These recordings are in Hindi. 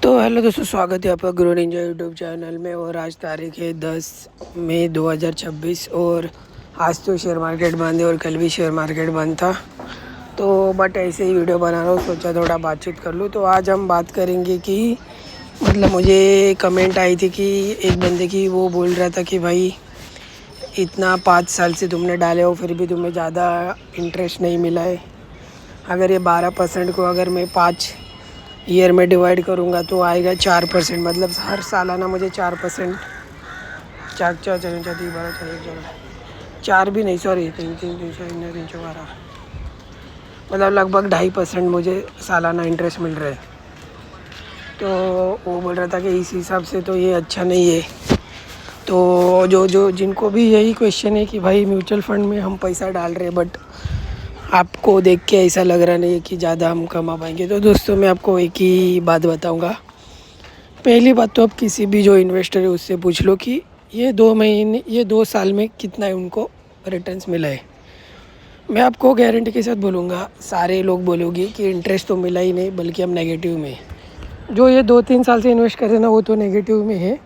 तो हेलो दोस्तों, स्वागत है आपका ग्रो निंजा यूट्यूब चैनल में। और आज तारीख है 10 मई 2026 और आज तो शेयर मार्केट बंद है और कल भी शेयर मार्केट बंद था। तो बट ऐसे ही वीडियो बना रहा हूँ, सोचा थोड़ा बातचीत कर लूँ। तो आज हम बात करेंगे कि मतलब मुझे कमेंट आई थी कि एक बंदे की वो बोल रहा था कि भाई इतना 5 साल से तुमने डाले हो फिर भी तुम्हें ज़्यादा इंटरेस्ट नहीं मिला है। अगर ये 12% को अगर मैं 5 ईयर में डिवाइड करूँगा तो आएगा 4%। मतलब हर सालाना मुझे 4%, चार चार चार चार 4 भी नहीं, सॉरी 3 3 3 4 12, मतलब लगभग 2.5% मुझे सालाना इंटरेस्ट मिल रहा है। तो वो बोल रहा था कि इस हिसाब से तो ये अच्छा नहीं है। तो जो जिनको भी यही क्वेश्चन है कि भाई म्यूचुअल फंड में हम पैसा डाल रहे हैं बट आपको देख के ऐसा लग रहा नहीं है कि ज़्यादा हम कमा पाएंगे, तो दोस्तों मैं आपको एक ही बात बताऊंगा। पहली बात तो आप किसी भी जो इन्वेस्टर है उससे पूछ लो कि ये 2 साल में कितना है उनको रिटर्न्स मिला है। मैं आपको गारंटी के साथ बोलूँगा, सारे लोग बोलोगे कि इंटरेस्ट तो मिला ही नहीं बल्कि हम नेगेटिव में। जो ये 2-3 साल से इन्वेस्ट कर रहे हैं ना वो तो नेगेटिव में है,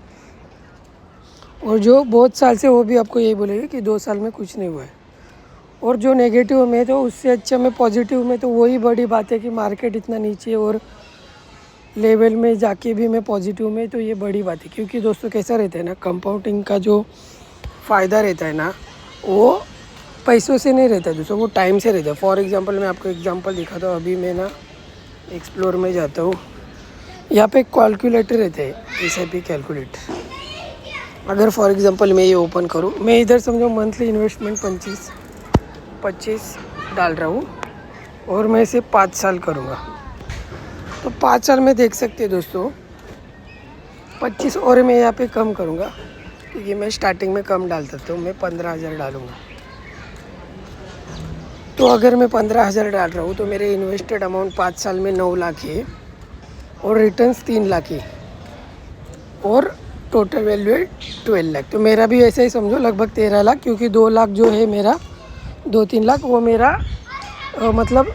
और जो बहुत साल से वो भी आपको यही बोलेंगे कि 2 साल में कुछ नहीं हुआ है। और जो नेगेटिव में तो उससे अच्छा मैं पॉजिटिव में, तो वही बड़ी बात है कि मार्केट इतना नीचे और लेवल में जाके भी मैं पॉजिटिव में, तो ये बड़ी बात है। क्योंकि दोस्तों कैसा रहता है ना, कंपाउंडिंग का जो फ़ायदा रहता है ना वो पैसों से नहीं रहता है दोस्तों, वो टाइम से रहता है। फॉर एग्जांपल मैं आपको एग्जांपल दिखाता हूँ। अभी मैं ना एक्सप्लोर में जाता हूँ, यहाँ पे एक कैलकुलेटर रहता है, SIP कैलकुलेटर। अगर फॉर एग्जांपल मैं ये ओपन करूँ, मैं इधर समझो मंथली इन्वेस्टमेंट 25 डाल रहा हूँ और मैं इसे 5 साल करूँगा। तो 5 साल में देख सकते हैं दोस्तों 25, और मैं यहाँ पे कम करूँगा क्योंकि मैं स्टार्टिंग में कम डालता था, तो मैं 15,000 डालूँगा। तो अगर मैं 15,000 डाल रहा हूँ तो मेरे इन्वेस्टेड अमाउंट 5 साल में 9 लाख है और रिटर्न्स 3 लाख है और टोटल वैल्यू है 12 लाख। तो मेरा भी ऐसा ही समझो लगभग 13 लाख, क्योंकि 2 लाख जो है मेरा, 2-3 लाख वो मेरा मतलब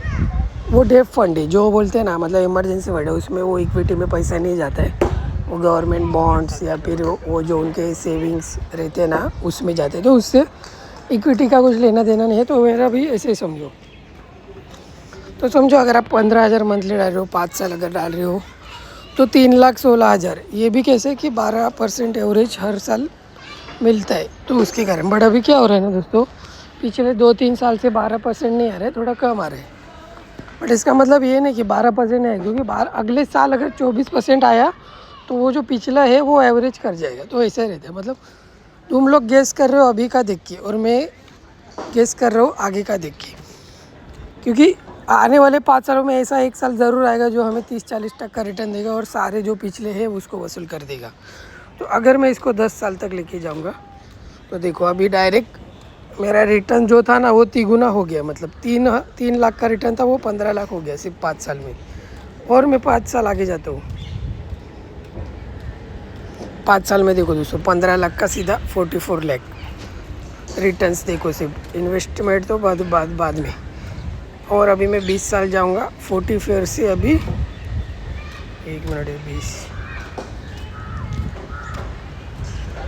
वो डेफ फंड है जो बोलते हैं ना, मतलब इमरजेंसी फंड है। उसमें वो इक्विटी में पैसा नहीं जाता है, वो गवर्नमेंट बॉन्ड्स या फिर वो जो उनके सेविंग्स रहते हैं ना उसमें जाते हैं। तो उससे इक्विटी का कुछ लेना देना नहीं है। तो मेरा भी ऐसे ही समझो। तो समझो अगर आप 15,000 मंथली डाल रहे हो, 5 साल अगर डाल रहे हो तो 3,16,000। ये भी कैसे कि 12% एवरेज हर साल मिलता है। तो उसके कारण बट अभी क्या हो रहा है ना दोस्तों, पिछले 2-3 साल से 12% नहीं आ रहे, थोड़ा कम आ रहे हैं। बट इसका मतलब ये नहीं कि 12% नहीं है, क्योंकि अगले साल अगर 24% आया तो वो जो पिछला है वो एवरेज कर जाएगा। तो ऐसा रहता है। मतलब तुम लोग गेस कर रहे हो अभी का देख के और मैं गेस कर रहा हूँ आगे का देख के, क्योंकि आने वाले 5 सालों में ऐसा एक साल ज़रूर आएगा जो हमें 30-40% का रिटर्न देगा और सारे जो पिछले हैं उसको वसूल कर देगा। तो अगर मैं इसको 10 साल तक लेके जाऊँगा तो देखो अभी डायरेक्ट मेरा रिटर्न जो था ना वो 3 हो गया। मतलब 3 लाख का रिटर्न था वो 15 लाख हो गया सिर्फ 5 साल में। और मैं 5 साल आगे जाता हूँ, 5 साल में देखो दोस्तों 15 लाख का सीधा 44 लाख रिटर्न्स। देखो सिर्फ इन्वेस्टमेंट तो बाद में। और अभी मैं 20 साल जाऊँगा 44 से, अभी 1 मिनट है 20,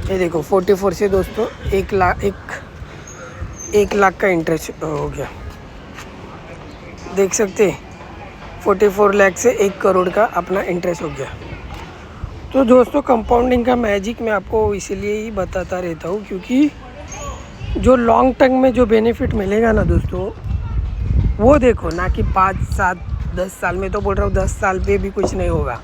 ये देखो 44 से दोस्तों 1 लाख का इंटरेस्ट हो गया। देख सकते हैं 44 लाख से 1 करोड़ का अपना इंटरेस्ट हो गया। तो दोस्तों कंपाउंडिंग का मैजिक मैं आपको इसीलिए ही बताता रहता हूँ, क्योंकि जो लॉन्ग टर्म में जो बेनिफिट मिलेगा ना दोस्तों वो देखो ना कि 5-7-10 साल में। तो बोल रहा हूँ 10 साल पे भी कुछ नहीं होगा।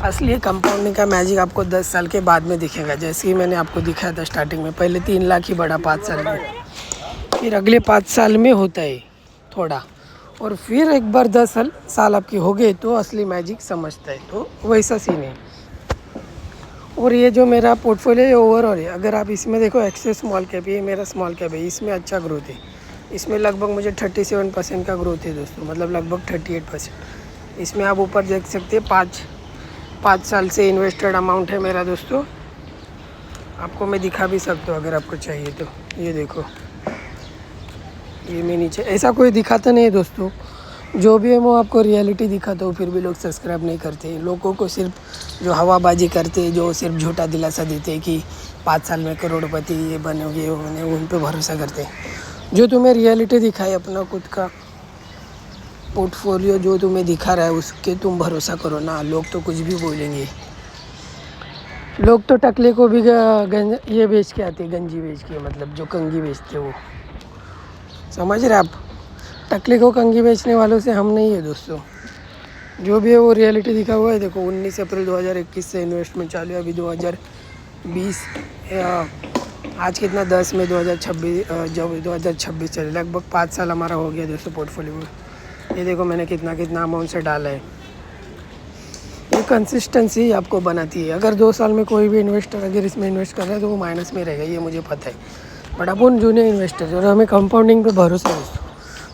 असली कंपाउंडिंग का मैजिक आपको 10 साल के बाद में दिखेगा। जैसे ही मैंने आपको दिखाया था स्टार्टिंग में, पहले 3 लाख ही बढ़ा 5 साल में, फिर अगले 5 साल में होता है थोड़ा, और फिर एक बार 10 साल आपकी हो गए तो असली मैजिक समझता है। तो वैसा सीन है। और ये जो मेरा पोर्टफोलियो है ओवरऑल है, अगर आप इसमें देखो एक्सेस स्मॉल कैप, ये मेरा स्मॉल कैप है, इसमें अच्छा ग्रोथ है। इसमें लगभग मुझे 37% का ग्रोथ है दोस्तों, मतलब लगभग 38%। इसमें आप ऊपर देख सकते हैं 5 साल से इन्वेस्टेड अमाउंट है मेरा दोस्तों। आपको मैं दिखा भी सकता हूँ अगर आपको चाहिए तो। ये देखो, ये मैं नीचे ऐसा कोई दिखाता नहीं है दोस्तों, जो भी है मैं आपको रियलिटी दिखाता हूँ, फिर भी लोग सब्सक्राइब नहीं करते। लोगों को सिर्फ जो हवाबाजी करते, जो सिर्फ झूठा दिलासा देते कि 5 साल में करोड़पति ये बनोगे ये बने, उन पे भरोसा करते। जो तुम्हें रियलिटी दिखाए अपना खुद का पोर्टफोलियो जो तुम्हें दिखा रहा है उसके तुम भरोसा करो ना। लोग तो कुछ भी बोलेंगे। लोग तो टकले को भी ये बेच के आते, गंजी बेच के, मतलब जो कंगी बेचते वो, समझ रहे आप। टकले को कंगी बेचने वालों से हम नहीं है दोस्तों। जो भी है वो रियलिटी दिखा हुआ है। देखो 19 अप्रैल 2021 से इन्वेस्टमेंट चालू है। अभी 2020 आज कितना 10 मई 2026, जब 2026 चले, लगभग 5 साल हमारा हो गया दोस्तों पोर्टफोलियो में। ये देखो मैंने कितना अमाउंट से डाला है। ये कंसिस्टेंसी आपको बनाती है। अगर 2 साल में कोई भी इन्वेस्टर अगर इसमें इन्वेस्ट कर रहा है तो वो माइनस में रहेगा, ये मुझे पता है। बट अपन जूनियर इन्वेस्टर और हमें कंपाउंडिंग पे भरोसा है दोस्तों।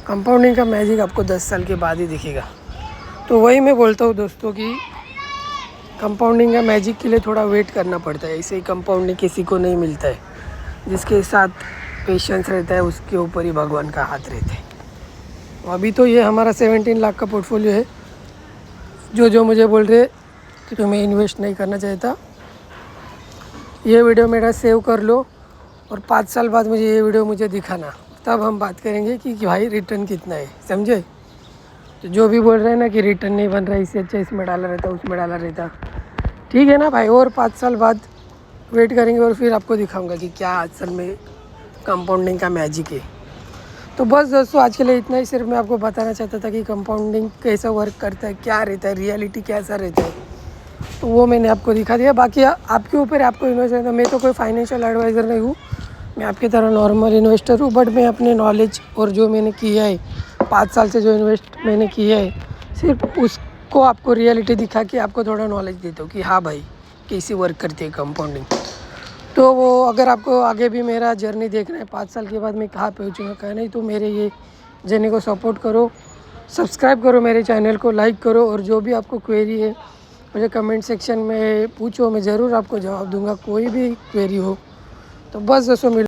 कंपाउंडिंग का मैजिक आपको 10 साल के बाद ही दिखेगा। तो वही मैं बोलता हूँ दोस्तों कि कंपाउंडिंग का मैजिक के लिए थोड़ा वेट करना पड़ता है। ऐसे ही कंपाउंडिंग किसी को नहीं मिलता है। जिसके साथ पेशेंस रहता है उसके ऊपर ही भगवान का हाथ रहता है। अभी तो ये हमारा 17 लाख का पोर्टफोलियो है। जो मुझे बोल रहे कि तुम्हें इन्वेस्ट नहीं करना चाहिए था, ये वीडियो मेरा सेव कर लो और 5 साल बाद मुझे ये वीडियो मुझे दिखाना, तब हम बात करेंगे कि भाई रिटर्न कितना है, समझे। तो जो भी बोल रहे हैं ना कि रिटर्न नहीं बन रहा, इससे अच्छा इसमें डाला रहता उसमें डाला रहता, ठीक है ना भाई। और 5 साल बाद वेट करेंगे और फिर आपको दिखाऊंगा कि क्या असल में कंपाउंडिंग का मैजिक है। तो बस दोस्तों आज के लिए इतना ही। सिर्फ मैं आपको बताना चाहता था कि कंपाउंडिंग कैसा वर्क करता है, क्या रहता है, रियलिटी कैसा रहता है, तो वो मैंने आपको दिखा दिया। बाकी आपके ऊपर आपको इन्वेस्ट करना। मैं तो कोई फाइनेंशियल एडवाइज़र नहीं हूँ, मैं आपकी तरह नॉर्मल इन्वेस्टर हूँ। बट मैं अपने नॉलेज और जो मैंने किया है 5 साल से जो इन्वेस्ट मैंने किया है, सिर्फ उसको आपको रियलिटी दिखा के आपको थोड़ा नॉलेज देता हूँ कि हाँ भाई कैसी वर्क करती है कंपाउंडिंग। तो वो अगर आपको आगे भी मेरा जर्नी देखना है 5 साल के बाद मैं कहाँ पहुँचूँगा कहाँ नहीं, तो मेरे ये जर्नी को सपोर्ट करो, सब्सक्राइब करो मेरे चैनल को, लाइक करो। और जो भी आपको क्वेरी है मुझे कमेंट सेक्शन में पूछो, मैं ज़रूर आपको जवाब दूंगा, कोई भी क्वेरी हो। तो बस दोस्तों